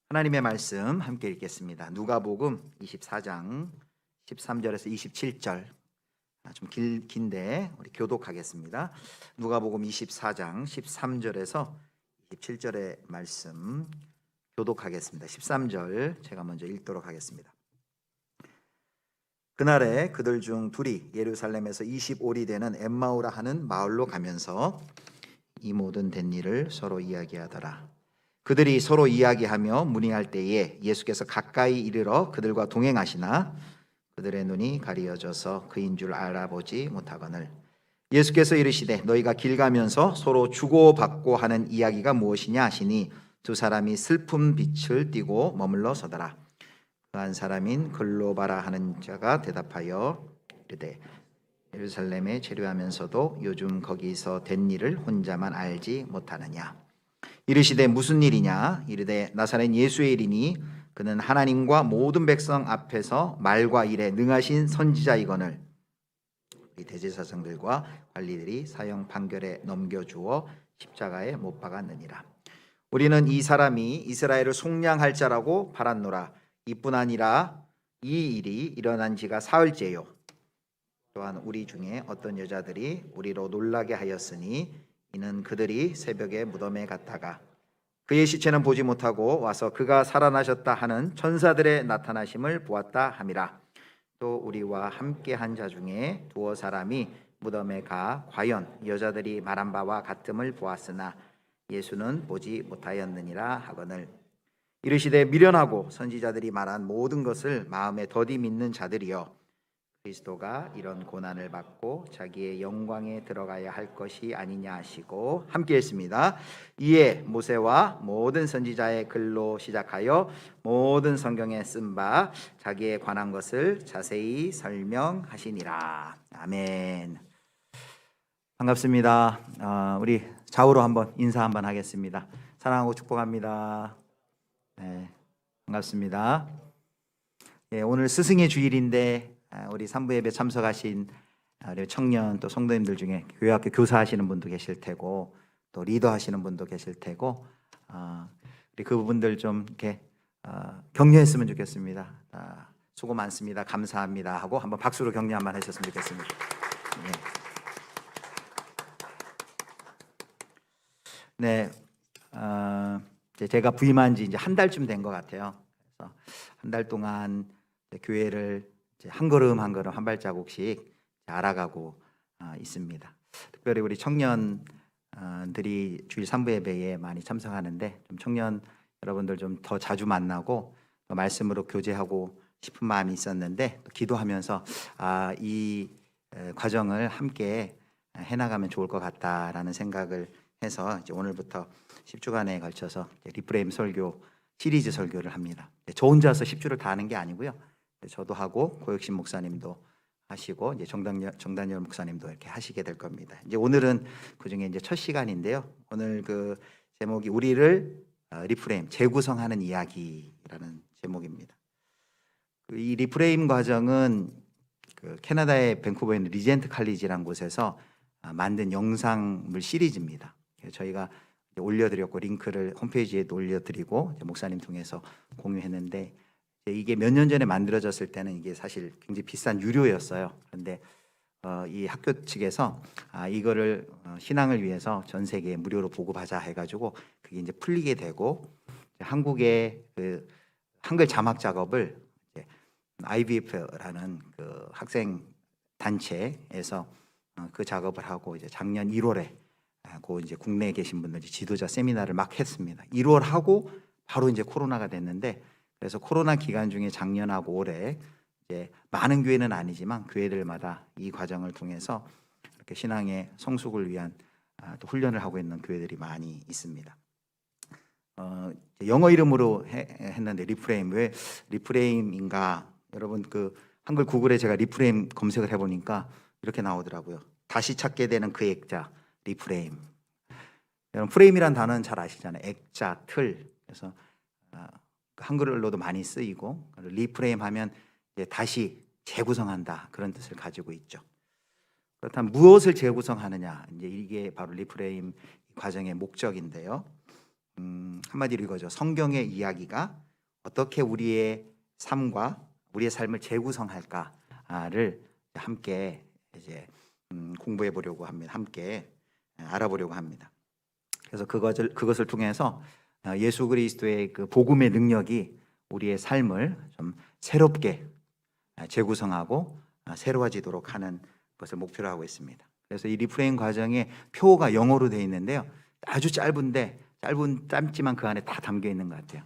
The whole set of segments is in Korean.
하나님의 말씀 함께 읽겠습니다. 누가복음 24장 13절에서 27절. 좀 긴데 우리 교독하겠습니다. 누가복음 24장 13절에서 27절의 말씀 교독하겠습니다. 13절 제가 먼저 읽도록 하겠습니다. 그날에 그들 중 둘이 예루살렘에서 25리 되는 엠마오라 하는 마을로 가면서 이 모든 된 일을 서로 이야기하더라. 그들이 서로 이야기하며 문의할 때에 예수께서 가까이 이르러 그들과 동행하시나 그들의 눈이 가리어져서 그인 줄 알아보지 못하거늘 예수께서 이르시되 너희가 길 가면서 서로 주고받고 하는 이야기가 무엇이냐 하시니 두 사람이 슬픔 빛을 띠고 머물러 서더라. 그 한 사람인 글로바라 하는 자가 대답하여 이르되 예루살렘에 체류하면서도 요즘 거기서 된 일을 혼자만 알지 못하느냐. 이르시되 무슨 일이냐. 이르되 나사렛 예수의 일이니 그는 하나님과 모든 백성 앞에서 말과 일에 능하신 선지자이거늘 이 대제사장들과 관리들이 사형 판결에 넘겨주어 십자가에 못 박았느니라. 우리는 이 사람이 이스라엘을 속량할 자라고 바랐노라. 이뿐 아니라 이 일이 일어난 지가 사흘째요. 또한 우리 중에 어떤 여자들이 우리로 놀라게 하였으니 이는 그들이 새벽에 무덤에 갔다가 그의 시체는 보지 못하고 와서 그가 살아나셨다 하는 천사들의 나타나심을 보았다 함이라. 또 우리와 함께 한 자 중에 두어 사람이 무덤에 가 과연 여자들이 말한 바와 같음을 보았으나 예수는 보지 못하였느니라 하거늘 이르시되 미련하고 선지자들이 말한 모든 것을 마음에 더디 믿는 자들이여 그리스도가 이런 고난을 받고 자기의 영광에 들어가야 할 것이 아니냐 하시고 함께 했습니다. 이에 모세와 모든 선지자의 글로 시작하여 모든 성경에 쓴 바 자기에 관한 것을 자세히 설명하시니라. 아멘. 반갑습니다. 우리 좌우로 한번 인사 한번 하겠습니다. 사랑하고 축복합니다. 네, 반갑습니다. 오늘 스승의 주일인데 우리 산부 예배 참석하신 우리 청년 또 성도님들 중에 교회학교 교사하시는 분도 계실 테고 또 리더하시는 분도 계실 테고 우리 그분들 좀 이렇게 격려했으면 좋겠습니다. 수고 많습니다. 감사합니다 하고 한번 박수로 격려 한번 하셨으면 좋겠습니다. 네, 제가 부임한 지 이제 한 달쯤 된 것 같아요. 그래서 한 달 동안 교회를 한 걸음 한 걸음 한 발자국씩 알아가고 있습니다. 특별히 우리 청년들이 주일 산부 예배에 많이 참석하는데 좀 청년 여러분들 좀 더 자주 만나고 말씀으로 교제하고 싶은 마음이 있었는데 또 기도하면서 이 과정을 함께 해나가면 좋을 것 같다라는 생각을 해서 이제 오늘부터 10주간에 걸쳐서 리프레임 설교 시리즈 설교를 합니다. 저 혼자서 10주를 다 하는 게 아니고요. 저도 하고 고혁신 목사님도 하시고 이제 정단열 목사님도 이렇게 하시게 될 겁니다. 이제 오늘은 그 중에 이제 첫 시간인데요. 오늘 그 제목이 우리를 리프레임 재구성하는 이야기라는 제목입니다. 이 리프레임 과정은 그 캐나다의 밴쿠버에 있는 리젠트 칼리지라는 곳에서 만든 영상물 시리즈입니다. 저희가 올려드렸고 링크를 홈페이지에도 올려드리고 목사님 통해서 공유했는데 이게 몇 년 전에 만들어졌을 때는 이게 사실 굉장히 비싼 유료였어요. 그런데 이 학교 측에서 이거를 신앙을 위해서 전 세계에 무료로 보급하자 해가지고 그게 이제 풀리게 되고 한국의 그 한글 자막 작업을 IVF라는 그 학생 단체에서 그 작업을 하고 이제 작년 1월에 그 이제 국내에 계신 분들 지도자 세미나를 막 했습니다. 1월 하고 바로 이제 코로나가 됐는데 그래서 코로나 기간 중에 작년하고 올해 이제 많은 교회는 아니지만 교회들마다 이 과정을 통해서 이렇게 신앙의 성숙을 위한 또 훈련을 하고 있는 교회들이 많이 있습니다. 영어 이름으로 했는데 리프레임, 왜 리프레임인가? 여러분 그 한글 구글에 제가 리프레임 검색을 해보니까 이렇게 나오더라고요. 다시 찾게 되는 그 액자 리프레임. 여러분 프레임이란 단어는 잘 아시잖아요. 액자, 틀. 그래서 한글로도 많이 쓰이고 리프레임 하면 이제 다시 재구성한다 그런 뜻을 가지고 있죠. 그렇다면 무엇을 재구성하느냐 이제 이게 바로 리프레임 과정의 목적인데요. 한마디로 이거죠. 성경의 이야기가 어떻게 우리의 삶과 우리의 삶을 재구성할까를 함께 이제 공부해 보려고 합니다. 함께 알아보려고 합니다. 그래서 그것을 통해서 예수 그리스도의 그 복음의 능력이 우리의 삶을 좀 새롭게 재구성하고 새로워지도록 하는 것을 목표로 하고 있습니다. 그래서 이 리프레임 과정의 표가 영어로 되어 있는데요. 아주 짧지만 그 안에 다 담겨 있는 것 같아요.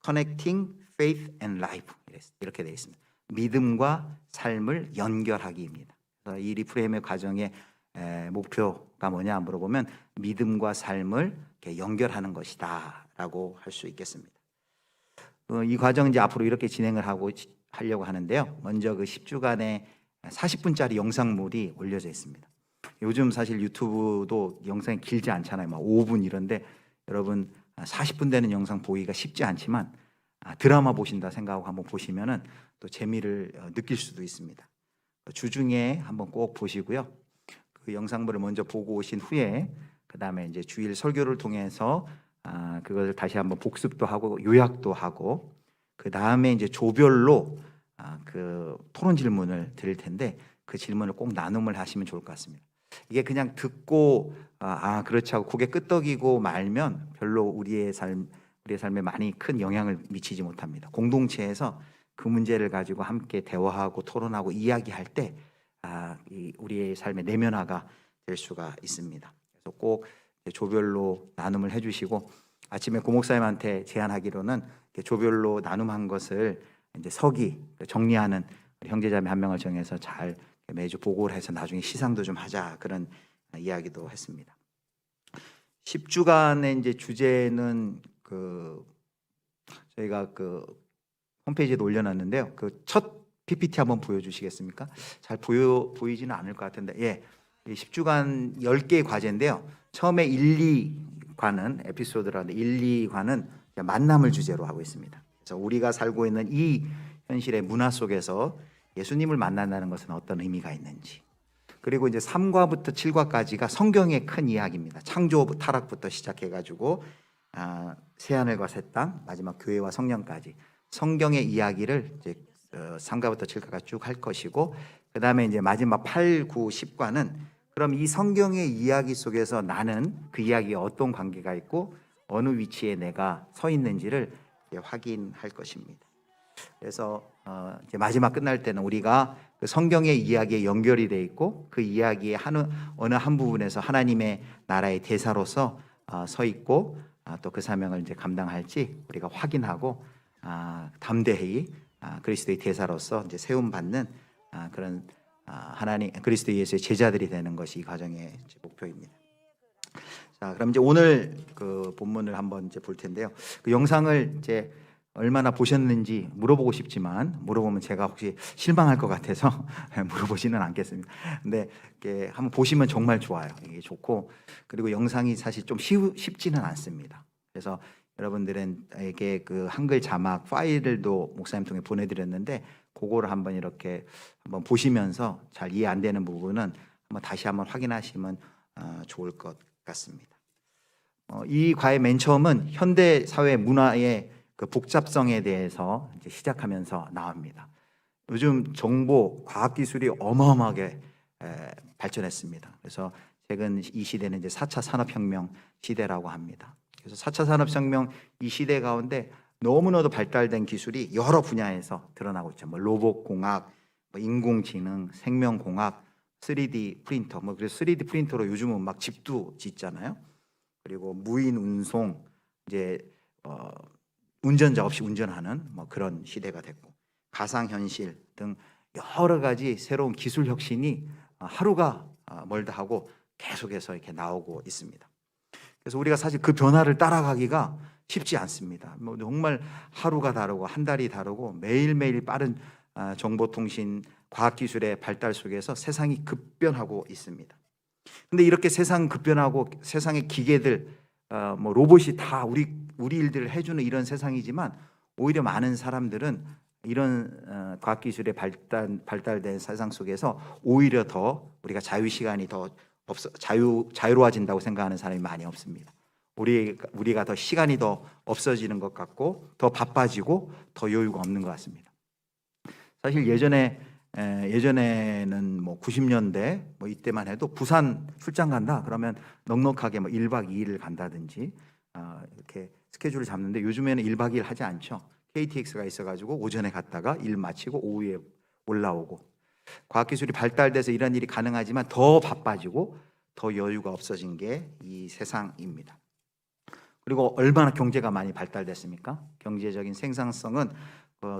Connecting Faith and Life 이렇게 되어 있습니다. 믿음과 삶을 연결하기입니다. 그래서 이 리프레임의 과정의 목표가 뭐냐 물어보면 믿음과 삶을 이렇게 연결하는 것이다라고 할 수 있겠습니다. 이 과정 이제 앞으로 이렇게 진행을 하려고 하는데요. 먼저 그 10주간의 40분짜리 영상물이 올려져 있습니다. 요즘 사실 유튜브도 영상이 길지 않잖아요. 막 5분 이런데 여러분 40분 되는 영상 보기가 쉽지 않지만 드라마 보신다 생각하고 한번 보시면은 또 재미를 느낄 수도 있습니다. 주중에 한번 꼭 보시고요. 그 영상물을 먼저 보고 오신 후에 그 다음에 이제 주일 설교를 통해서 그것을 다시 한번 복습도 하고 요약도 하고 그 다음에 이제 조별로 그 토론 질문을 드릴 텐데 그 질문을 꼭 나눔을 하시면 좋을 것 같습니다. 이게 그냥 듣고 그렇지 하고 고개 끄덕이고 말면 별로 우리의 삶에 많이 큰 영향을 미치지 못합니다. 공동체에서 그 문제를 가지고 함께 대화하고 토론하고 이야기할 때 우리의 삶의 내면화가 될 수가 있습니다. 그래서 꼭 조별로 나눔을 해주시고 아침에 고목사님한테 제안하기로는 조별로 나눔한 것을 이제 정리하는 형제자매 한 명을 정해서 잘 매주 보고를 해서 나중에 시상도 좀 하자 그런 이야기도 했습니다. 10주간의 이제 주제는 저희가 홈페이지에 올려놨는데요. 그 첫 PPT 한번 보여주시겠습니까? 잘 보이지는 않을 것 같은데, 예, 10주간 10개의 과제인데요. 처음에 1, 2과는 에피소드라는데 1, 2과는 만남을 주제로 하고 있습니다. 그래서 우리가 살고 있는 이 현실의 문화 속에서 예수님을 만난다는 것은 어떤 의미가 있는지, 그리고 이제 3과부터 7과까지가 성경의 큰 이야기입니다. 창조 타락부터 시작해가지고 새하늘과 새 땅, 마지막 교회와 성령까지 성경의 이야기를 이제 3과부터 7과가 쭉 할 것이고, 그 다음에 이제 마지막 8, 9, 10과는 그럼 이 성경의 이야기 속에서 나는 그 이야기에 어떤 관계가 있고 어느 위치에 내가 서 있는지를 확인할 것입니다. 그래서 이제 마지막 끝날 때는 우리가 그 성경의 이야기에 연결이 돼 있고 그 이야기의 어느 한 부분에서 하나님의 나라의 대사로서 서 있고 또 그 사명을 이제 감당할지 우리가 확인하고 담대히 그리스도의 대사로서 이제 세움 받는 그런 하나님 그리스도 예수의 제자들이 되는 것이 이 과정의 목표입니다. 자, 그럼 이제 오늘 그 본문을 한번 이제 볼 텐데요. 그 영상을 이제 얼마나 보셨는지 물어보고 싶지만 물어보면 제가 혹시 실망할 것 같아서 물어보지는 않겠습니다. 근데 이렇게 한번 보시면 정말 좋아요. 이게 좋고, 그리고 영상이 사실 좀 쉽지는 않습니다. 그래서 여러분들에게 그 한글 자막 파일들도 목사님 통해 보내드렸는데 그거를 한번 이렇게 한번 보시면서 잘 이해 안 되는 부분은 다시 한번 확인하시면 좋을 것 같습니다. 이 과의 맨 처음은 현대 사회 문화의 그 복잡성에 대해서 이제 시작하면서 나옵니다. 요즘 정보, 과학 기술이 어마어마하게 발전했습니다. 그래서 최근 이 시대는 이제 4차 산업혁명 시대라고 합니다. 그래서 4차 산업혁명 이 시대 가운데 너무나도 발달된 기술이 여러 분야에서 드러나고 있죠. 로봇공학, 인공지능, 생명공학, 3D 프린터. 그래서 3D 프린터로 요즘은 막 집도 짓잖아요. 그리고 무인 운송, 이제 운전자 없이 운전하는 그런 시대가 됐고, 가상현실 등 여러 가지 새로운 기술 혁신이 하루가 멀다 하고 계속해서 이렇게 나오고 있습니다. 그래서 우리가 사실 그 변화를 따라가기가 쉽지 않습니다. 정말 하루가 다르고 한 달이 다르고 매일매일 빠른 정보통신 과학기술의 발달 속에서 세상이 급변하고 있습니다. 근데 이렇게 세상 급변하고 세상의 기계들, 로봇이 다 우리 일들을 해주는 이런 세상이지만 오히려 많은 사람들은 이런 과학기술의 발달된 세상 속에서 오히려 더 우리가 자유시간이 더 자유로워진다고 생각하는 사람이 많이 없습니다. 우리가 더 시간이 더 없어지는 것 같고 더 바빠지고 더 여유가 없는 것 같습니다. 사실 예전에는 뭐 90년대 뭐 이때만 해도 부산 출장 간다 그러면 넉넉하게 뭐 1박 2일을 간다든지 이렇게 스케줄을 잡는데 요즘에는 1박 2일 하지 않죠. KTX가 있어가지고 오전에 갔다가 일 마치고 오후에 올라오고, 과학기술이 발달돼서 이런 일이 가능하지만 더 바빠지고 더 여유가 없어진 게 이 세상입니다. 그리고 얼마나 경제가 많이 발달됐습니까? 경제적인 생산성은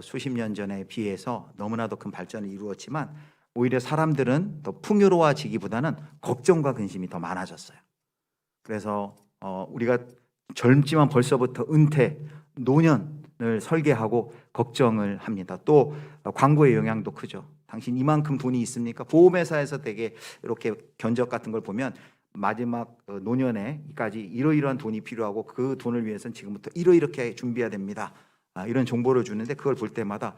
수십 년 전에 비해서 너무나도 큰 발전을 이루었지만 오히려 사람들은 더 풍요로워지기보다는 걱정과 근심이 더 많아졌어요. 그래서 우리가 젊지만 벌써부터 은퇴, 노년을 설계하고 걱정을 합니다. 또 광고의 영향도 크죠. 당신 이만큼 돈이 있습니까? 보험회사에서 되게 이렇게 견적 같은 걸 보면 마지막 노년에까지 이러이러한 돈이 필요하고 그 돈을 위해서는 지금부터 이렇게 준비해야 됩니다. 이런 정보를 주는데 그걸 볼 때마다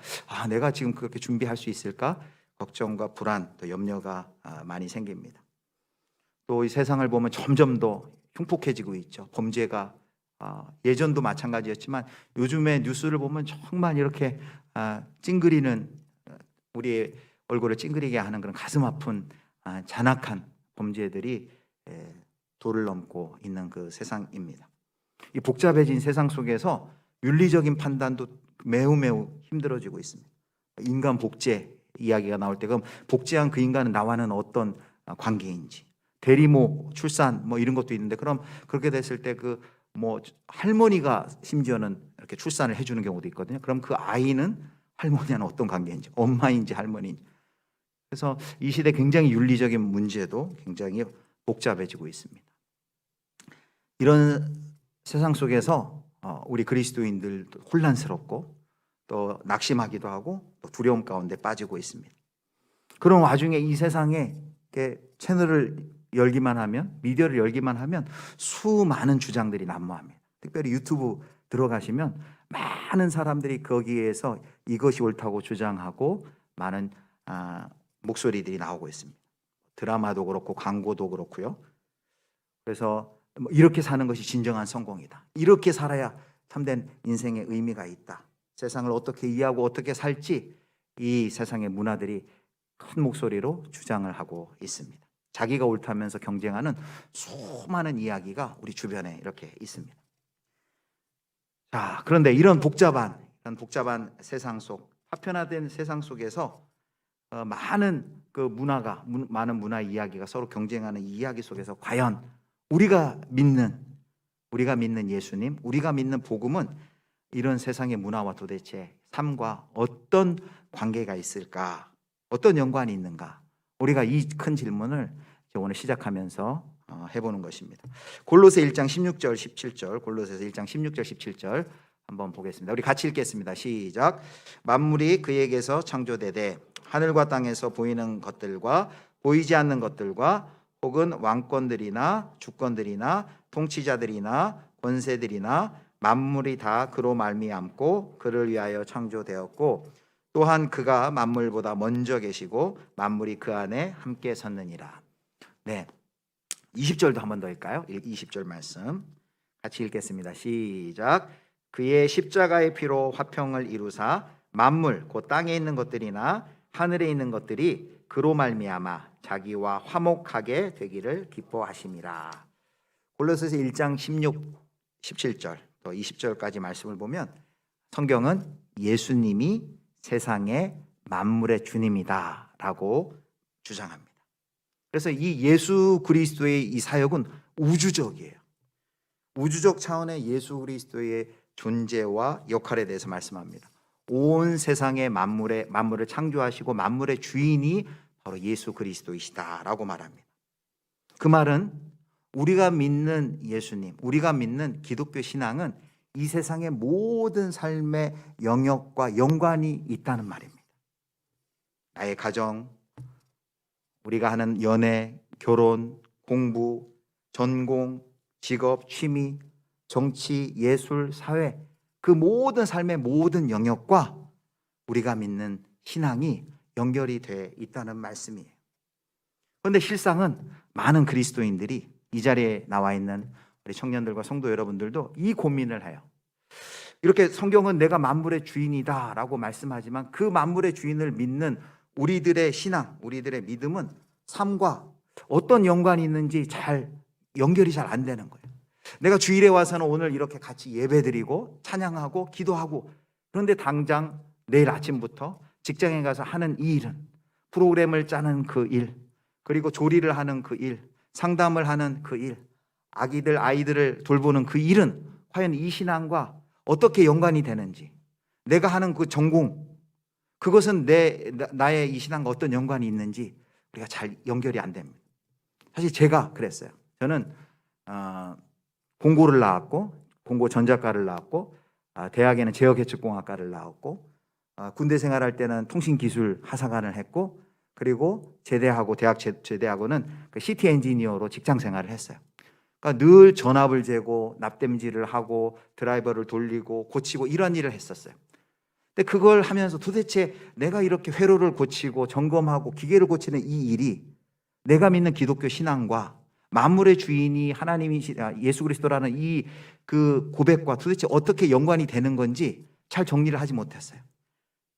내가 지금 그렇게 준비할 수 있을까? 걱정과 불안, 또 염려가 많이 생깁니다. 또 이 세상을 보면 점점 더 흉폭해지고 있죠. 범죄가 예전도 마찬가지였지만 요즘에 뉴스를 보면 정말 이렇게 찡그리는, 우리의 얼굴을 찡그리게 하는 그런 가슴 아픈 잔악한 범죄들이 도를 넘고 있는 그 세상입니다. 이 복잡해진 세상 속에서 윤리적인 판단도 매우 힘들어지고 있습니다. 인간 복제 이야기가 나올 때 그럼 복제한 그 인간은 나와는 어떤 관계인지, 대리모, 출산 뭐 이런 것도 있는데 그럼 그렇게 됐을 때 그 뭐 할머니가 심지어는 이렇게 출산을 해주는 경우도 있거든요. 그럼 그 아이는 할머니와는 어떤 관계인지, 엄마인지 할머니인지. 그래서 이 시대 굉장히 윤리적인 문제도 굉장히 복잡해지고 있습니다. 이런 세상 속에서 우리 그리스도인들도 혼란스럽고 또 낙심하기도 하고 또 두려움 가운데 빠지고 있습니다. 그런 와중에 이 세상에 채널을 열기만 하면, 미디어를 열기만 하면 수많은 주장들이 난무합니다. 특별히 유튜브 들어가시면 많은 사람들이 거기에서 이것이 옳다고 주장하고 많은 목소리들이 나오고 있습니다. 드라마도 그렇고 광고도 그렇고요. 그래서 이렇게 사는 것이 진정한 성공이다. 이렇게 살아야 참된 인생의 의미가 있다. 세상을 어떻게 이해하고 어떻게 살지 이 세상의 문화들이 큰 목소리로 주장을 하고 있습니다. 자기가 옳다면서 경쟁하는 수많은 이야기가 우리 주변에 이렇게 있습니다. 자, 그런데 이런 복잡한 세상 속, 파편화된 세상 속에서 많은 많은 문화 이야기가 서로 경쟁하는 이 이야기 속에서 과연 우리가 믿는 예수님, 우리가 믿는 복음은 이런 세상의 문화와 도대체 삶과 어떤 관계가 있을까? 어떤 연관이 있는가? 우리가 이 큰 질문을 오늘 시작하면서 해보는 것입니다. 골로새 1장 16절 17절, 골로새서 1장 16절 17절 한번 보겠습니다. 우리 같이 읽겠습니다. 시작. 만물이 그에게서 창조되되 하늘과 땅에서 보이는 것들과 보이지 않는 것들과 혹은 왕권들이나 주권들이나 통치자들이나 권세들이나 만물이 다 그로 말미암고 그를 위하여 창조되었고 또한 그가 만물보다 먼저 계시고 만물이 그 안에 함께 섰느니라. 네, 20절도 한 번 더 읽을까요? 20절 말씀 같이 읽겠습니다. 시작. 그의 십자가의 피로 화평을 이루사 만물 곧 땅에 있는 것들이나 하늘에 있는 것들이 그로 말미암아 자기와 화목하게 되기를 기뻐하심이라. 골로새서 1장 16, 17절 또 20절까지 말씀을 보면 성경은 예수님이 세상의 만물의 주님이다라고 주장합니다. 그래서 이 예수 그리스도의 이 사역은 우주적이에요. 우주적 차원의 예수 그리스도의 존재와 역할에 대해서 말씀합니다. 온 세상의 만물을 창조하시고 만물의 주인이 바로 예수 그리스도이시다라고 말합니다. 그 말은 우리가 믿는 예수님, 우리가 믿는 기독교 신앙은 이 세상의 모든 삶의 영역과 연관이 있다는 말입니다. 나의 가정, 우리가 하는 연애, 결혼, 공부, 전공, 직업, 취미, 정치, 예술, 사회, 그 모든 삶의 모든 영역과 우리가 믿는 신앙이 연결이 돼 있다는 말씀이에요. 그런데 실상은 많은 그리스도인들이 이 자리에 나와 있는 우리 청년들과 성도 여러분들도 이 고민을 해요. 이렇게 성경은 내가 만물의 주인이다 라고 말씀하지만 그 만물의 주인을 믿는 우리들의 신앙, 우리들의 믿음은 삶과 어떤 연관이 있는지 연결이 잘 안 되는 거예요. 내가 주일에 와서는 오늘 이렇게 같이 예배드리고 찬양하고 기도하고, 그런데 당장 내일 아침부터 직장에 가서 하는 이 일은, 프로그램을 짜는 그 일, 그리고 조리를 하는 그 일, 상담을 하는 그 일, 아이들을 돌보는 그 일은 과연 이 신앙과 어떻게 연관이 되는지, 내가 하는 그 전공, 그것은 나의 이 신앙과 어떤 연관이 있는지 우리가 잘 연결이 안 됩니다. 사실 제가 그랬어요. 저는 공고를 나왔고, 공고 전자과를 나왔고, 대학에는 제어계측공학과를 나왔고, 군대 생활할 때는 통신기술 하사관을 했고, 그리고 대학 제대하고는 그 시티 엔지니어로 직장 생활을 했어요. 그러니까 늘 전압을 재고 납땜질을 하고 드라이버를 돌리고 고치고 이런 일을 했었어요. 근데 그걸 하면서 도대체 내가 이렇게 회로를 고치고 점검하고 기계를 고치는 이 일이 내가 믿는 기독교 신앙과 만물의 주인이 예수 그리스도라는 이 그 고백과 도대체 어떻게 연관이 되는 건지 잘 정리를 하지 못했어요.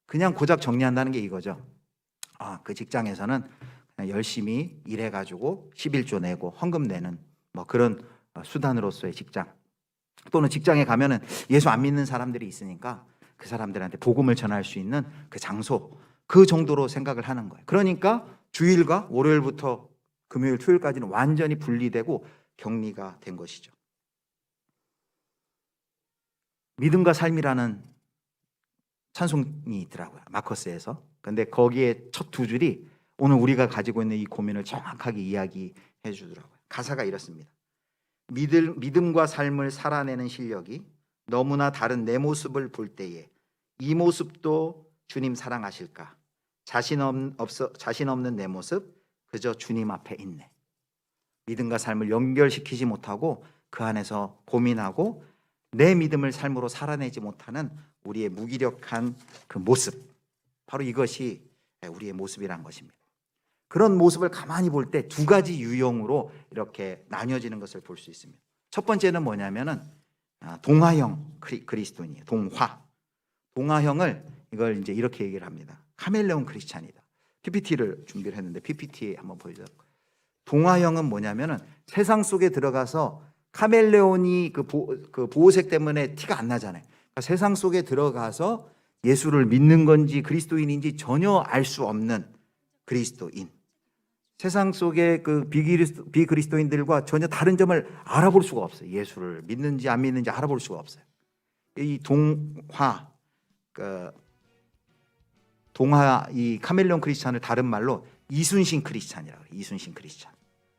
그냥 고작 정리한다는 게 이거죠. 그 직장에서는 그냥 열심히 일해가지고 11조 내고 헌금 내는 뭐 그런 수단으로서의 직장, 또는 직장에 가면은 예수 안 믿는 사람들이 있으니까 그 사람들한테 복음을 전할 수 있는 그 장소, 그 정도로 생각을 하는 거예요. 그러니까 주일과 월요일부터 금요일, 토요일까지는 완전히 분리되고 격리가 된 것이죠. 믿음과 삶이라는 찬송이 있더라고요, 마커스에서. 근데 거기에 첫 두 줄이 오늘 우리가 가지고 있는 이 고민을 정확하게 이야기해 주더라고요. 가사가 이렇습니다. 믿음과 삶을 살아내는 실력이 너무나 다른 내 모습을 볼 때에 이 모습도 주님 사랑하실까? 자신 없는 내 모습 그저 주님 앞에 있네. 믿음과 삶을 연결시키지 못하고 그 안에서 고민하고 내 믿음을 삶으로 살아내지 못하는 우리의 무기력한 그 모습, 바로 이것이 우리의 모습이란 것입니다. 그런 모습을 가만히 볼 때 두 가지 유형으로 이렇게 나뉘어지는 것을 볼 수 있습니다. 첫 번째는 뭐냐면은 동화형 그리스도인이에요. 동화형을 이걸 이제 이렇게 얘기를 합니다. 카멜레온 크리스찬이다. PPT를 준비를 했는데 PPT에 한번 보여줘요. 동화형은 뭐냐면은 세상 속에 들어가서 카멜레온이 그 보호색 때문에 티가 안 나잖아요. 그러니까 세상 속에 들어가서 예수를 믿는 건지 그리스도인인지 전혀 알 수 없는 그리스도인. 세상 속의 그 비그리스도인들과 전혀 다른 점을 알아볼 수가 없어요. 예수를 믿는지 안 믿는지 알아볼 수가 없어요. 이 이 카멜레온 크리스찬을 다른 말로 이순신 크리스찬이라고 해요. 이순신 크리스찬.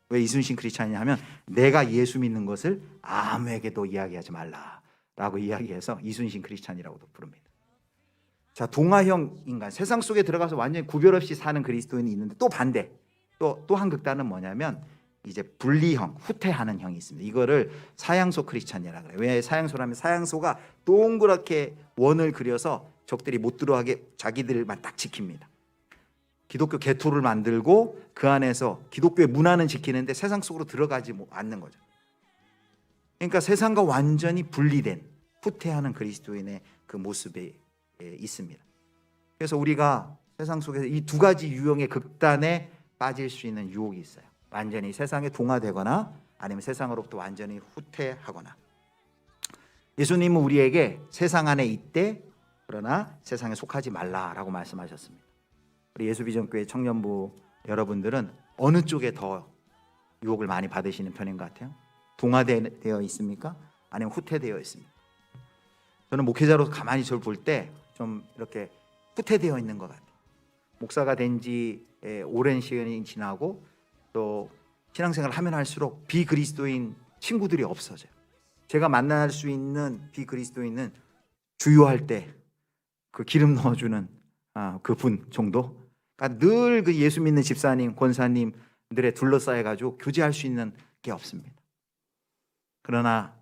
왜 이순신 크리스찬이냐 하면 내가 예수 믿는 것을 아무에게도 이야기하지 말라라고 이야기해서 이순신 크리스찬이라고도 부릅니다. 자, 동화형 인간, 세상 속에 들어가서 완전히 구별 없이 사는 그리스도인이 있는데, 또 반대, 또 한 극단은 뭐냐면 이제 분리형, 후퇴하는 형이 있습니다. 이거를 사양소 크리스찬이라고 그래요. 왜 사양소라면 사양소가 동그랗게 원을 그려서 적들이 못 들어가게 자기들만 딱 지킵니다. 기독교 개토를 만들고 그 안에서 기독교의 문화는 지키는데 세상 속으로 들어가지 않는 거죠. 그러니까 세상과 완전히 분리된 후퇴하는 그리스도인의 그 모습이 있습니다. 그래서 우리가 세상 속에서 이 두 가지 유형의 극단에 빠질 수 있는 유혹이 있어요. 완전히 세상에 동화되거나 아니면 세상으로부터 완전히 후퇴하거나. 예수님은 우리에게 세상 안에 있되 그러나 세상에 속하지 말라라고 말씀하셨습니다. 우리 예수비전교회 청년부 여러분들은 어느 쪽에 더 유혹을 많이 받으시는 편인 것 같아요? 동화되어 있습니까? 아니면 후퇴되어 있습니까? 저는 목회자로서 가만히 저를 볼 때 좀 이렇게 후퇴되어 있는 것 같아요. 목사가 된 지 오랜 시간이 지나고 또 신앙생활을 하면 할수록 비그리스도인 친구들이 없어져요. 제가 만날 수 있는 비그리스도인은 주요할 때 그 기름 넣어주는 그분 정도. 그러니까 늘 그 예수 믿는 집사님, 권사님들에 둘러싸여 가지고 교제할 수 있는 게 없습니다. 그러나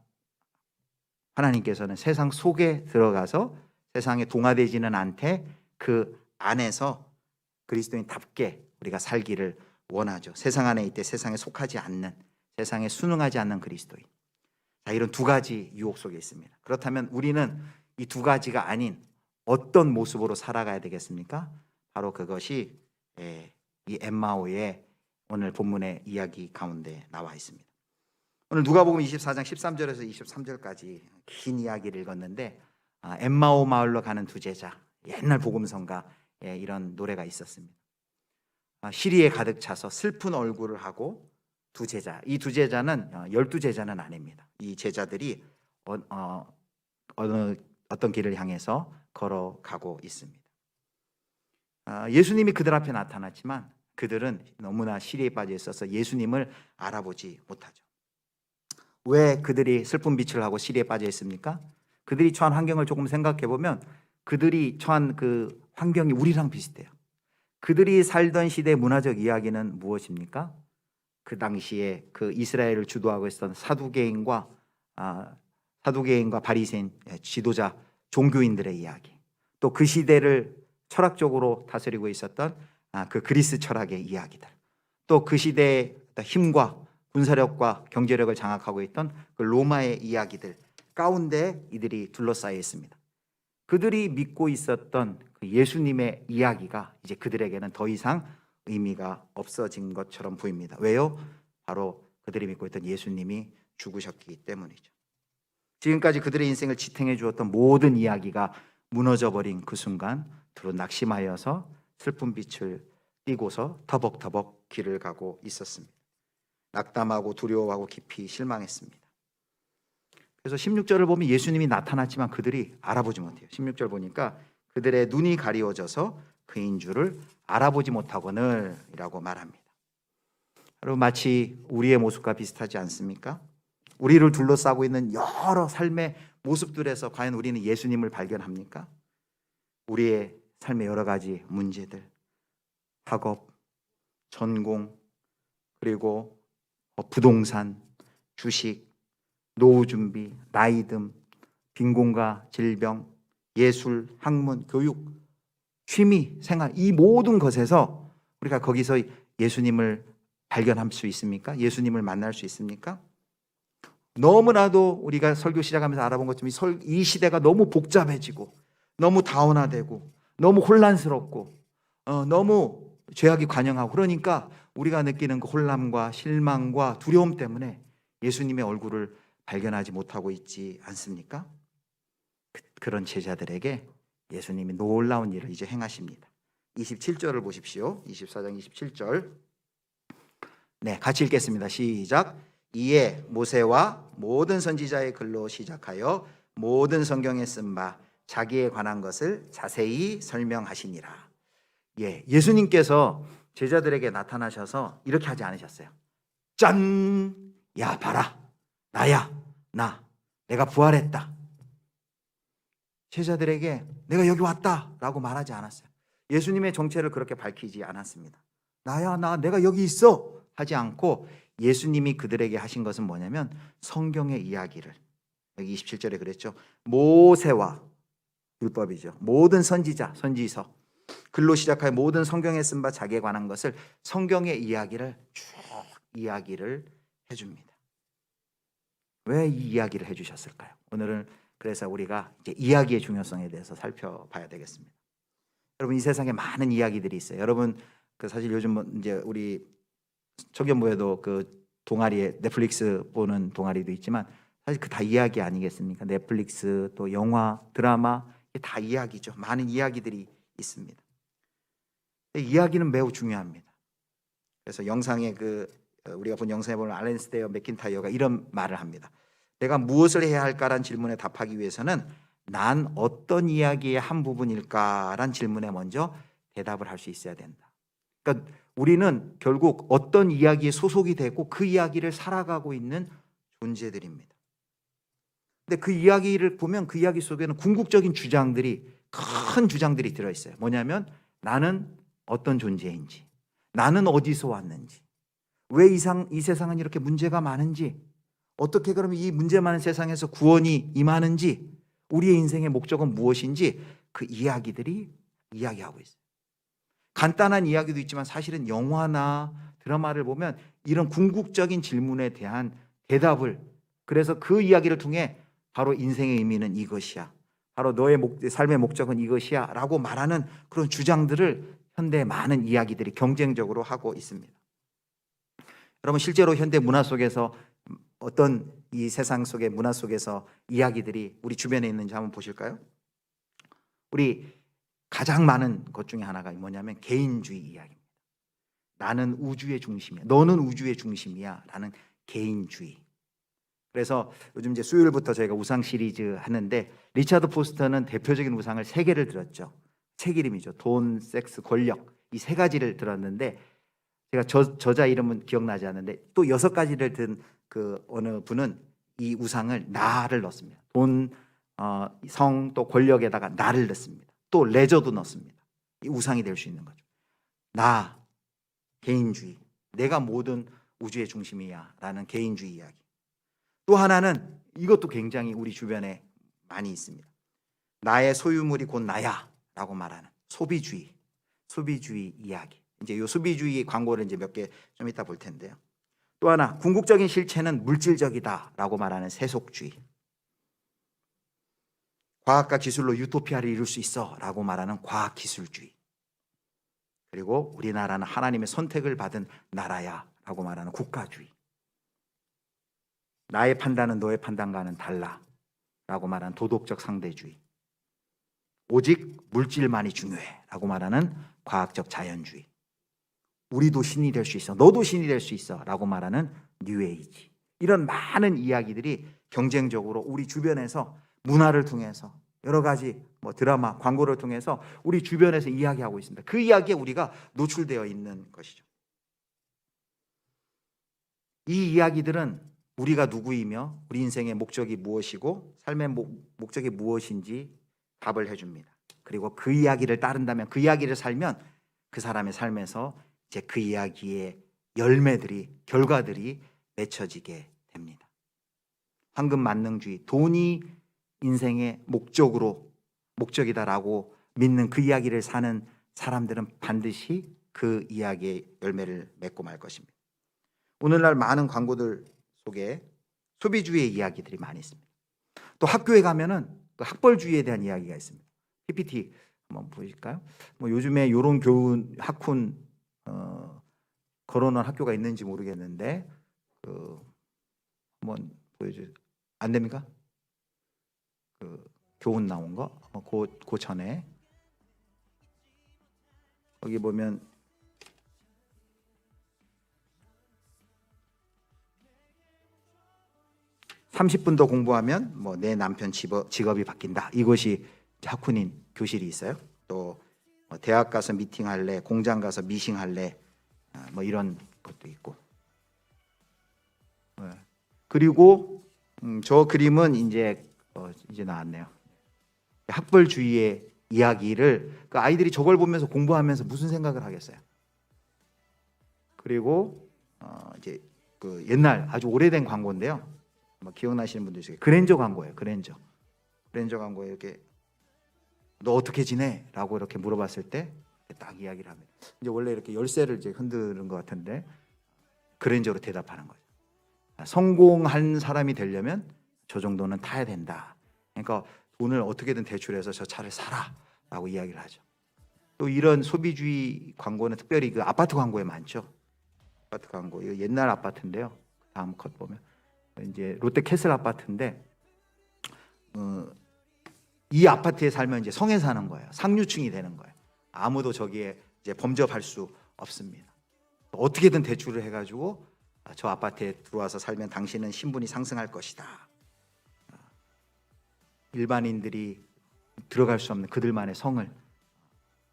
하나님께서는 세상 속에 들어가서 세상에 동화되지는 않되 그 안에서 그리스도인답게 우리가 살기를 원하죠. 세상 안에 있되 세상에 속하지 않는, 세상에 순응하지 않는 그리스도인. 자, 이런 두 가지 유혹 속에 있습니다. 그렇다면 우리는 이 두 가지가 아닌 어떤 모습으로 살아가야 되겠습니까? 바로 그것이 이 엠마오의 오늘 본문의 이야기 가운데 나와 있습니다. 오늘 누가복음 24장 13절에서 23절까지 긴 이야기를 읽었는데 엠마오 마을로 가는 두 제자, 옛날 복음성가 이런 노래가 있었습니다. 시리에 가득 차서 슬픈 얼굴을 하고 두 제자, 이 두 제자는 12제자는 아닙니다. 이 제자들이 어떤 길을 향해서 걸어가고 있습니다. 예수님이 그들 앞에 나타났지만 그들은 너무나 시리에 빠져 있어서 예수님을 알아보지 못하죠. 왜 그들이 슬픈 빛을 하고 시리에 빠져 있습니까? 그들이 처한 환경을 조금 생각해 보면 그들이 처한 그 환경이 우리랑 비슷해요. 그들이 살던 시대의 문화적 이야기는 무엇입니까? 그 당시에 그 이스라엘을 주도하고 있었던 사두개인과 바리새인 지도자 종교인들의 이야기, 또 그 시대를 철학적으로 다스리고 있었던 그 그리스 철학의 이야기들, 또 그 시대의 힘과 군사력과 경제력을 장악하고 있던 그 로마의 이야기들 가운데 이들이 둘러싸여 있습니다. 그들이 믿고 있었던 그 예수님의 이야기가 이제 그들에게는 더 이상 의미가 없어진 것처럼 보입니다. 왜요? 바로 그들이 믿고 있던 예수님이 죽으셨기 때문이죠. 지금까지 그들의 인생을 지탱해 주었던 모든 이야기가 무너져버린 그 순간 두루 낙심하여서 슬픈 빛을 띠고서 터벅터벅 길을 가고 있었습니다. 낙담하고 두려워하고 깊이 실망했습니다. 그래서 16절을 보면 예수님이 나타났지만 그들이 알아보지 못해요. 16절 보니까 그들의 눈이 가리워져서 그인 줄을 알아보지 못하거늘 이라고 말합니다. 여러분, 마치 우리의 모습과 비슷하지 않습니까? 우리를 둘러싸고 있는 여러 삶의 모습들에서 과연 우리는 예수님을 발견합니까? 우리의 삶의 여러 가지 문제들, 학업, 전공, 그리고 부동산, 주식, 노후 준비, 나이듦, 빈곤과 질병, 예술, 학문, 교육, 취미, 생활, 이 모든 것에서 우리가 거기서 예수님을 발견할 수 있습니까? 예수님을 만날 수 있습니까? 너무나도 우리가 설교 시작하면서 알아본 것처럼 이 시대가 너무 복잡해지고 너무 다운화되고 너무 혼란스럽고 너무 죄악이 관영하고 그러니까 우리가 느끼는 그 혼란과 실망과 두려움 때문에 예수님의 얼굴을 발견하지 못하고 있지 않습니까? 그런 제자들에게 예수님이 놀라운 일을 이제 행하십니다. 27절을 보십시오. 24장 27절. 네, 같이 읽겠습니다. 시작. 이에 모세와 모든 선지자의 글로 시작하여 모든 성경에 쓴 바 자기에 관한 것을 자세히 설명하시니라. 예수님께서 제자들에게 나타나셔서 이렇게 하지 않으셨어요. 짠! 야, 봐라. 나야. 내가 부활했다. 제자들에게 내가 여기 왔다 라고 말하지 않았어요. 예수님의 정체를 그렇게 밝히지 않았습니다. 나야, 내가 여기 있어 하지 않고 예수님이 그들에게 하신 것은 뭐냐면 성경의 이야기를, 여기 27절에 그랬죠. 모세와 율법이죠. 모든 선지자, 선지서, 글로 시작하여 모든 성경에 쓴 바 자기에 관한 것을 성경의 이야기를 쭉 이야기를 해줍니다. 왜 이 이야기를 해주셨을까요? 오늘은 그래서 우리가 이제 이야기의 중요성에 대해서 살펴봐야 되겠습니다. 여러분, 이 세상에 많은 이야기들이 있어요. 여러분, 사실 요즘 이제 우리 청년부에도 그 동아리에 넷플릭스 보는 동아리도 있지만 사실 그 다 이야기 아니겠습니까? 넷플릭스 또 영화, 드라마 다 이야기죠. 많은 이야기들이 있습니다. 이야기는 매우 중요합니다. 그래서 영상에 우리가 본 영상에 보면 알렌 스테어 맥킨타이어가 이런 말을 합니다. 내가 무엇을 해야 할까란 질문에 답하기 위해서는 난 어떤 이야기의 한 부분일까란 질문에 먼저 대답을 할 수 있어야 된다. 그러니까 우리는 결국 어떤 이야기에 소속이 되고 그 이야기를 살아가고 있는 존재들입니다. 근데 그 이야기를 보면 그 이야기 속에는 궁극적인 주장들이, 큰 주장들이 들어있어요. 뭐냐면 나는 어떤 존재인지, 나는 어디서 왔는지, 왜 이 세상은 이렇게 문제가 많은지, 어떻게 그러면 이 문제 많은 세상에서 구원이 임하는지, 우리의 인생의 목적은 무엇인지 그 이야기들이 이야기하고 있어요. 간단한 이야기도 있지만 사실은 영화나 드라마를 보면 이런 궁극적인 질문에 대한 대답을 그래서 그 이야기를 통해 바로 인생의 의미는 이것이야, 바로 너의 삶의 목적은 이것이야 라고 말하는 그런 주장들을 현대의 많은 이야기들이 경쟁적으로 하고 있습니다. 여러분, 실제로 현대 문화 속에서 어떤 이 세상 속의 문화 속에서 이야기들이 우리 주변에 있는지 한번 보실까요? 우리 가장 많은 것 중에 하나가 뭐냐면 개인주의 이야기입니다. 나는 우주의 중심이야, 너는 우주의 중심이야 라는 개인주의. 그래서 요즘 이제 수요일부터 저희가 우상 시리즈 하는데, 리차드 포스터는 대표적인 우상을 3개를 들었죠. 책 이름이죠. 돈, 섹스, 권력, 이 3가지를 들었는데, 제가 저자 이름은 기억나지 않는데 또 6가지를 든 그 어느 분은 이 우상을 나를 넣습니다. 돈, 성, 또 권력에다가 나를 넣습니다. 또 레저도 넣습니다. 이 우상이 될 수 있는 거죠. 나, 개인주의, 내가 모든 우주의 중심이야 라는 개인주의 이야기. 또 하나는 이것도 굉장히 우리 주변에 많이 있습니다. 나의 소유물이 곧 나야 라고 말하는 소비주의 이야기. 이제 이 소비주의 광고를 이제 몇 개 좀 이따 볼 텐데요. 또 하나, 궁극적인 실체는 물질적이다 라고 말하는 세속주의. 과학과 기술로 유토피아를 이룰 수 있어 라고 말하는 과학기술주의. 그리고 우리나라는 하나님의 선택을 받은 나라야 라고 말하는 국가주의. 나의 판단은 너의 판단과는 달라 라고 말하는 도덕적 상대주의. 오직 물질만이 중요해 라고 말하는 과학적 자연주의. 우리도 신이 될 수 있어, 너도 신이 될 수 있어 라고 말하는 뉴에이지. 이런 많은 이야기들이 경쟁적으로 우리 주변에서 문화를 통해서 여러 가지 드라마, 광고를 통해서 우리 주변에서 이야기하고 있습니다. 그 이야기에 우리가 노출되어 있는 것이죠. 이 이야기들은 우리가 누구이며 우리 인생의 목적이 무엇이고 삶의 목적이 무엇인지 답을 해줍니다. 그리고 그 이야기를 따른다면, 그 이야기를 살면 그 사람의 삶에서 이제 그 이야기의 열매들이, 결과들이 맺혀지게 됩니다. 황금 만능주의, 돈이 인생의 목적이다라고 믿는 그 이야기를 사는 사람들은 반드시 그 이야기의 열매를 맺고 말 것입니다. 오늘날 많은 광고들 속에 소비주의의 이야기들이 많이 있습니다. 또 학교에 가면은 그 학벌주의에 대한 이야기가 있습니다. PPT 한번 보실까요? 요즘에 이런 교훈 학훈 걸어놓은 학교가 있는지 모르겠는데 한번 보여주세요. 안 됩니까? 교훈 나온 거, 그 전에 거기 보면 (30분) 더 공부하면 내 남편 직업이 바뀐다. 이것이 학훈인 교실이 있어요. 또 대학 가서 미팅할래, 공장 가서 미싱할래, 이런 것도 있고. 그리고 저 그림은 이제 나왔네요. 학벌주의의 이야기를 그 아이들이 저걸 보면서 공부하면서 무슨 생각을 하겠어요? 그리고 이제 그 옛날 아주 오래된 광고인데요. 기억나시는 분들 있어요. 그랜저 광고예요. 그랜저 광고에 이렇게 너 어떻게 지내? 라고 이렇게 물어봤을 때 딱 이야기를 합니다. 이제 원래 이렇게 열쇠를 이제 흔드는 것 같은데 그랜저로 대답하는 거죠. 성공한 사람이 되려면 저 정도는 타야 된다. 그러니까 돈을 어떻게든 대출해서 저 차를 사라라고 이야기를 하죠. 또 이런 소비주의 광고는 특별히 그 아파트 광고에 많죠. 아파트 광고, 이거 옛날 아파트인데요. 다음 컷 보면 이제 롯데캐슬 아파트인데 이 아파트에 살면 이제 성에 사는 거예요. 상류층이 되는 거예요. 아무도 저기에 이제 범접할 수 없습니다. 어떻게든 대출을 해가지고 저 아파트에 들어와서 살면 당신은 신분이 상승할 것이다. 일반인들이 들어갈 수 없는 그들만의 성을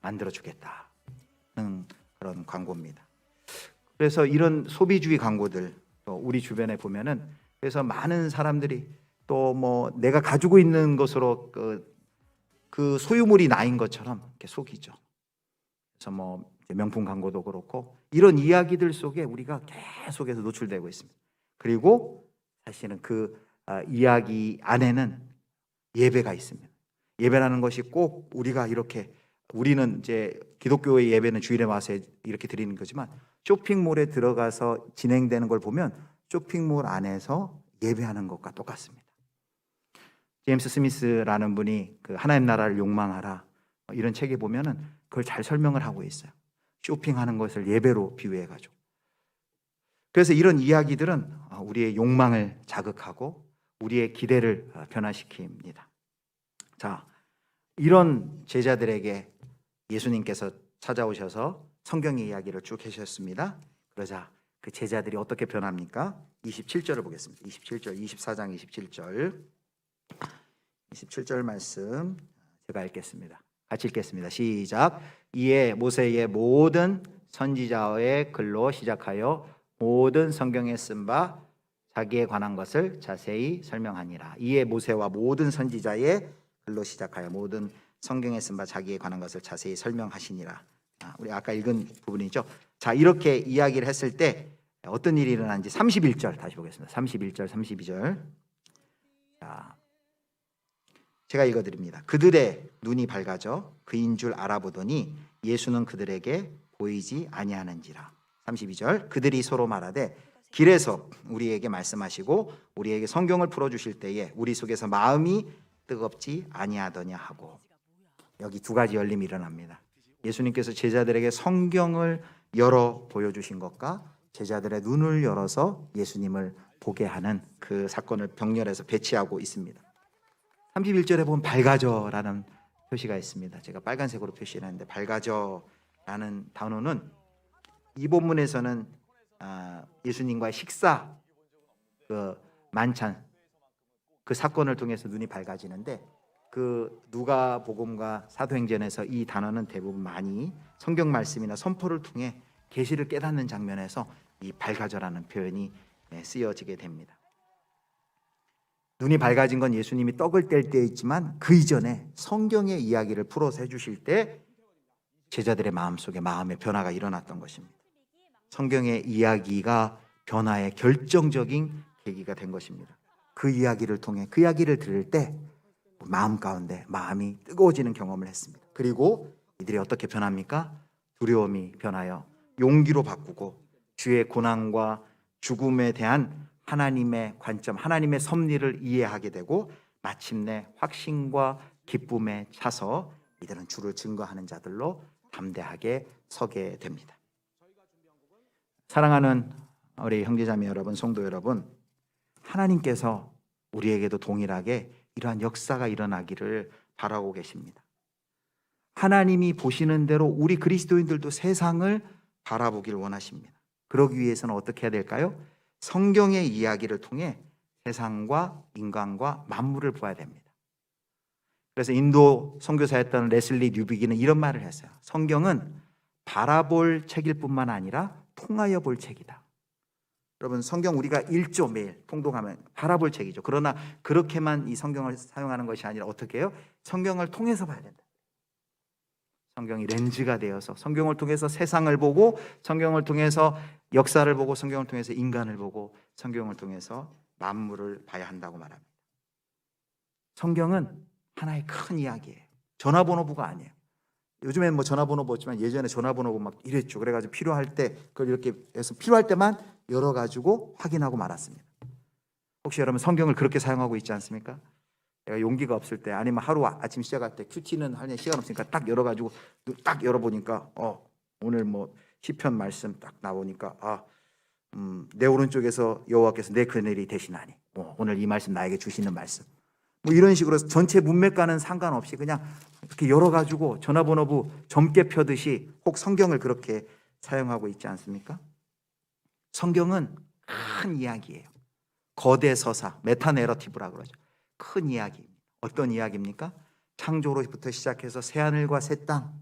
만들어주겠다는 그런 광고입니다. 그래서 이런 소비주의 광고들 우리 주변에 보면은, 그래서 많은 사람들이 또 내가 가지고 있는 것으로 그 소유물이 나인 것처럼 이렇게 속이죠. 그래서 명품 광고도 그렇고 이런 이야기들 속에 우리가 계속해서 노출되고 있습니다. 그리고 사실은 그 이야기 안에는 예배가 있습니다. 예배라는 것이 꼭 우리가 이렇게, 우리는 이제 기독교의 예배는 주일에 와서 이렇게 드리는 거지만 쇼핑몰에 들어가서 진행되는 걸 보면 쇼핑몰 안에서 예배하는 것과 똑같습니다. 제임스 스미스라는 분이 그 하나님 나라를 욕망하라 이런 책에 보면은 그걸 잘 설명을 하고 있어요. 쇼핑하는 것을 예배로 비유해가지고. 그래서 이런 이야기들은 우리의 욕망을 자극하고 우리의 기대를 변화시킵니다. 자, 이런 제자들에게 예수님께서 찾아오셔서 성경의 이야기를 쭉 해주셨습니다. 그러자 그 제자들이 어떻게 변합니까? 27절을 보겠습니다. 27절, 24장 27절. 27절 말씀 제가 읽겠습니다. 같이 읽겠습니다. 시작. 이에 모세의 모든 선지자의 글로 시작하여 모든 성경에 쓴 바 자기에 관한 것을 자세히 설명하니라. 이에 모세와 모든 선지자의 글로 시작하여 모든 성경에 쓴 바 자기에 관한 것을 자세히 설명하시니라. 우리 아까 읽은 부분이죠. 자, 이렇게 이야기를 했을 때 어떤 일이 일어난지 31절 다시 보겠습니다. 31절, 32절. 자, 제가 읽어드립니다. 그들의 눈이 밝아져 그인 줄 알아보더니 예수는 그들에게 보이지 아니하는지라. 32절. 그들이 서로 말하되 길에서 우리에게 말씀하시고 우리에게 성경을 풀어주실 때에 우리 속에서 마음이 뜨겁지 아니하더냐 하고. 여기 두 가지 열림이 일어납니다. 예수님께서 제자들에게 성경을 열어 보여주신 것과 제자들의 눈을 열어서 예수님을 보게 하는 그 사건을 병렬해서 배치하고 있습니다. 31절에 보면 밝아져라는 표시가 있습니다. 제가 빨간색으로 표시했는데 밝아져라는 단어는 이 본문에서는 예수님과의 식사, 그 만찬, 그 사건을 통해서 눈이 밝아지는데 그 누가복음과 사도행전에서 이 단어는 대부분 많이 성경 말씀이나 선포를 통해 계시를 깨닫는 장면에서 이 밝아져라는 표현이 쓰여지게 됩니다. 눈이 밝아진 건 예수님이 떡을 뗄 때였지만 그 이전에 성경의 이야기를 풀어서 해주실 때 제자들의 마음속에 마음의 변화가 일어났던 것입니다. 성경의 이야기가 변화의 결정적인 계기가 된 것입니다. 그 이야기를 통해 그 이야기를 들을 때 마음 가운데 마음이 뜨거워지는 경험을 했습니다. 그리고 이들이 어떻게 변합니까? 두려움이 변하여 용기로 바꾸고 주의 고난과 죽음에 대한 하나님의 관점, 하나님의 섭리를 이해하게 되고 마침내 확신과 기쁨에 차서 이들은 주를 증거하는 자들로 담대하게 서게 됩니다. 사랑하는 우리 형제자매 여러분, 성도 여러분, 하나님께서 우리에게도 동일하게 이러한 역사가 일어나기를 바라고 계십니다. 하나님이 보시는 대로 우리 그리스도인들도 세상을 바라보길 원하십니다. 그러기 위해서는 어떻게 해야 될까요? 성경의 이야기를 통해 세상과 인간과 만물을 보아야 됩니다. 그래서 인도 선교사였던 레슬리 뉴비기는 이런 말을 했어요. 성경은 바라볼 책일 뿐만 아니라 통하여 볼 책이다. 여러분, 성경 우리가 읽죠. 매일 통독하면 바라볼 책이죠. 그러나 그렇게만 이 성경을 사용하는 것이 아니라 어떻게 해요? 성경을 통해서 봐야 된다. 성경이 렌즈가 되어서 성경을 통해서 세상을 보고 성경을 통해서 역사를 보고 성경을 통해서 인간을 보고 성경을 통해서 만물을 봐야 한다고 말합니다. 성경은 하나의 큰 이야기예요. 전화번호부가 아니에요. 요즘엔 뭐 전화번호부 없지만 예전에 전화번호부 막 이랬죠. 그래가지고 필요할 때 그걸 이렇게 해서 필요할 때만 열어가지고 확인하고 말았습니다. 혹시 여러분 성경을 그렇게 사용하고 있지 않습니까? 내가 용기가 없을 때 아니면 하루 아침 시작할 때 큐티는 할 시간 없으니까 딱 열어가지고 딱 열어보니까 오늘 뭐 시편 말씀 딱 나오니까 내 오른쪽에서 여호와께서 내 그늘이 되시나니 오늘 이 말씀 나에게 주시는 말씀 뭐 이런 식으로 전체 문맥과는 상관없이 그냥 이렇게 열어가지고 전화번호부 점괘 펴듯이 혹 성경을 그렇게 사용하고 있지 않습니까? 성경은 큰 이야기예요. 거대 서사, 메타내러티브라 그러죠. 큰 이야기입니다. 어떤 이야기입니까? 창조로부터 시작해서 새하늘과 새 땅,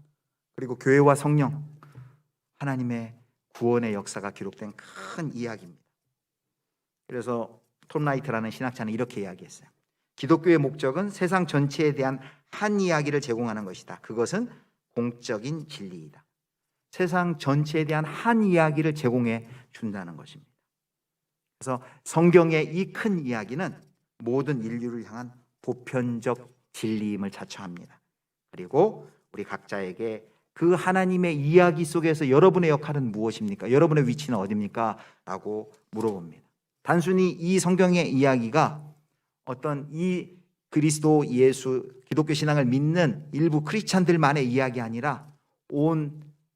그리고 교회와 성령, 하나님의 구원의 역사가 기록된 큰 이야기입니다. 그래서 톰 라이트라는 신학자는 이렇게 이야기했어요. 기독교의 목적은 세상 전체에 대한 한 이야기를 제공하는 것이다. 그것은 공적인 진리이다. 세상 전체에 대한 한 이야기를 제공해 준다는 것입니다. 그래서 성경의 이 큰 이야기는 모든 인류를 향한 보편적 진리임을 자처합니다. 그리고 우리 각자에게 그 하나님의 이야기 속에서 여러분의 역할은 무엇입니까? 여러분의 위치는 어디입니까? 라고 물어봅니다. 단순히 이 성경의 이야기가 어떤 이 그리스도 예수 기독교 신앙을 믿는 일부 크리스찬들만의 이야기 아니라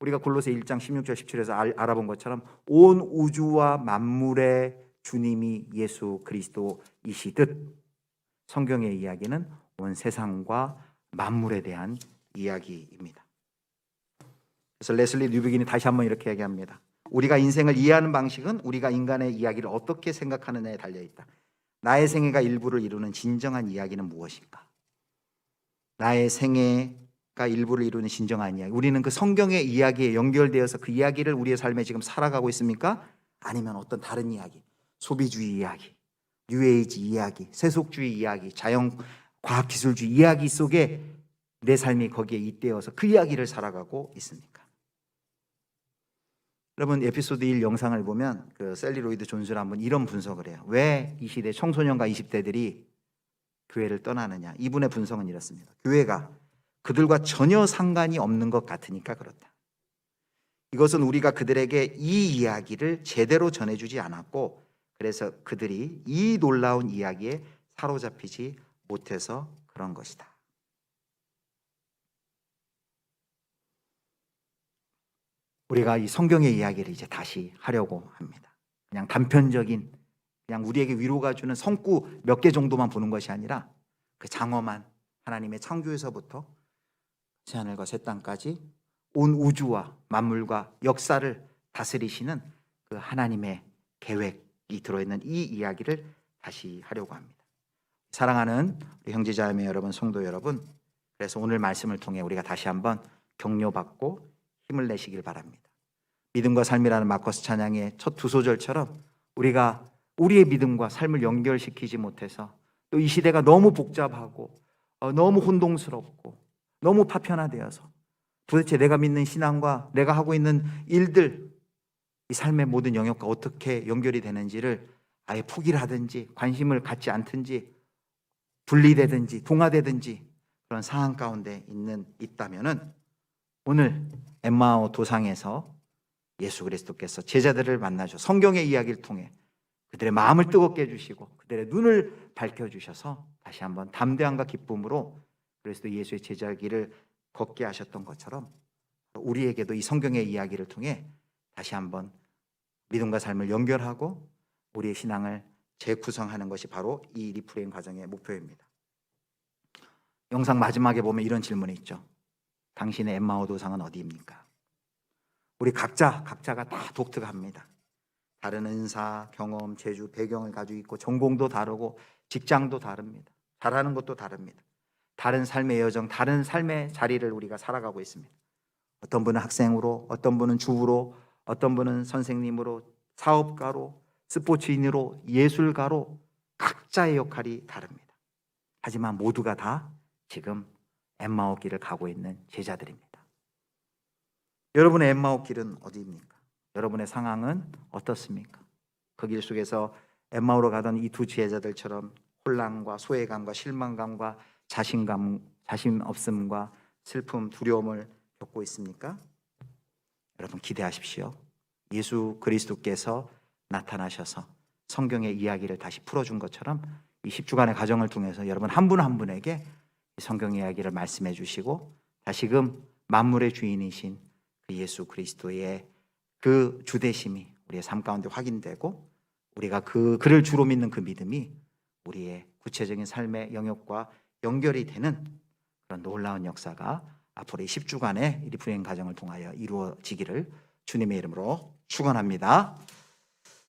우리가 골로새 1장 16절 17절에서 알아본 것처럼 온 우주와 만물의 주님이 예수 그리스도이시듯 성경의 이야기는 온 세상과 만물에 대한 이야기입니다. 그래서 레슬리 뉴비긴이 다시 한번 이렇게 얘기합니다. 우리가 인생을 이해하는 방식은 우리가 인간의 이야기를 어떻게 생각하느냐에 달려있다. 나의 생애가 일부를 이루는 진정한 이야기는 무엇인가? 나의 생애가 일부를 이루는 진정한 이야기. 우리는 그 성경의 이야기에 연결되어서 그 이야기를 우리의 삶에 지금 살아가고 있습니까? 아니면 어떤 다른 이야기, 소비주의 이야기, 뉴에이지 이야기, 세속주의 이야기, 자연 과학기술주의 이야기 속에 내 삶이 거기에 잇대어서 그 이야기를 살아가고 있습니까? 여러분, 에피소드 1 영상을 보면 그 셀리 로이드 존스는 한번 이런 분석을 해요. 왜 이 시대 청소년과 20대들이 교회를 떠나느냐? 이분의 분석은 이렇습니다. 교회가 그들과 전혀 상관이 없는 것 같으니까 그렇다. 이것은 우리가 그들에게 이 이야기를 제대로 전해주지 않았고, 그래서 그들이 이 놀라운 이야기에 사로잡히지 못해서 그런 것이다. 우리가 이 성경의 이야기를 이제 다시 하려고 합니다. 그냥 단편적인, 그냥 우리에게 위로가 주는 성구 몇 개 정도만 보는 것이 아니라 그 장엄한 하나님의 창조에서부터 새하늘과 새 땅까지 온 우주와 만물과 역사를 다스리시는 그 하나님의 계획이 들어있는 이 이야기를 다시 하려고 합니다. 사랑하는 우리 형제자매 여러분, 성도 여러분, 그래서 오늘 말씀을 통해 우리가 다시 한번 격려받고 힘을 내시길 바랍니다. 믿음과 삶이라는 마커스 찬양의 첫 두 소절처럼 우리가 우리의 믿음과 삶을 연결시키지 못해서 또 이 시대가 너무 복잡하고 너무 혼동스럽고 너무 파편화되어서 도대체 내가 믿는 신앙과 내가 하고 있는 일들, 이 삶의 모든 영역과 어떻게 연결이 되는지를 아예 포기를 하든지 관심을 갖지 않든지 분리되든지 동화되든지 그런 상황 가운데 있다면은 오늘 엠마오 도상에서 예수 그리스도께서 제자들을 만나셔 성경의 이야기를 통해 그들의 마음을 뜨겁게 해주시고 그들의 눈을 밝혀주셔서 다시 한번 담대함과 기쁨으로 그리스도 예수의 제자길을 걷게 하셨던 것처럼 우리에게도 이 성경의 이야기를 통해 다시 한번 믿음과 삶을 연결하고 우리의 신앙을 재구성하는 것이 바로 이 리프레임 과정의 목표입니다. 영상 마지막에 보면 이런 질문이 있죠. 당신의 엠마오 도상은 어디입니까? 우리 각자가 다 독특합니다. 다른 은사, 경험, 재주, 배경을 가지고 있고 전공도 다르고 직장도 다릅니다. 잘하는 것도 다릅니다. 다른 삶의 여정, 다른 삶의 자리를 우리가 살아가고 있습니다. 어떤 분은 학생으로, 어떤 분은 주부로, 어떤 분은 선생님으로, 사업가로, 스포츠인으로, 예술가로 각자의 역할이 다릅니다. 하지만 모두가 다 지금 엠마오 길을 가고 있는 제자들입니다. 여러분의 엠마오 길은 어디입니까? 여러분의 상황은 어떻습니까? 그 길 속에서 엠마오로 가던 이 두 제자들처럼 혼란과 소외감과 실망감과 자신 없음과 슬픔, 두려움을 겪고 있습니까? 여러분 기대하십시오. 예수 그리스도께서 나타나셔서 성경의 이야기를 다시 풀어준 것처럼 이 10주간의 과정을 통해서 여러분 한 분 한 분에게 성경 이야기를 말씀해 주시고 다시금 만물의 주인이신 그 예수 그리스도의 그 주되심이 우리의 삶 가운데 확인되고 우리가 그를 주로 믿는 그 믿음이 우리의 구체적인 삶의 영역과 연결이 되는 그런 놀라운 역사가 앞으로 이 10주간의 리프레임 과정을 통하여 이루어지기를 주님의 이름으로 축원합니다.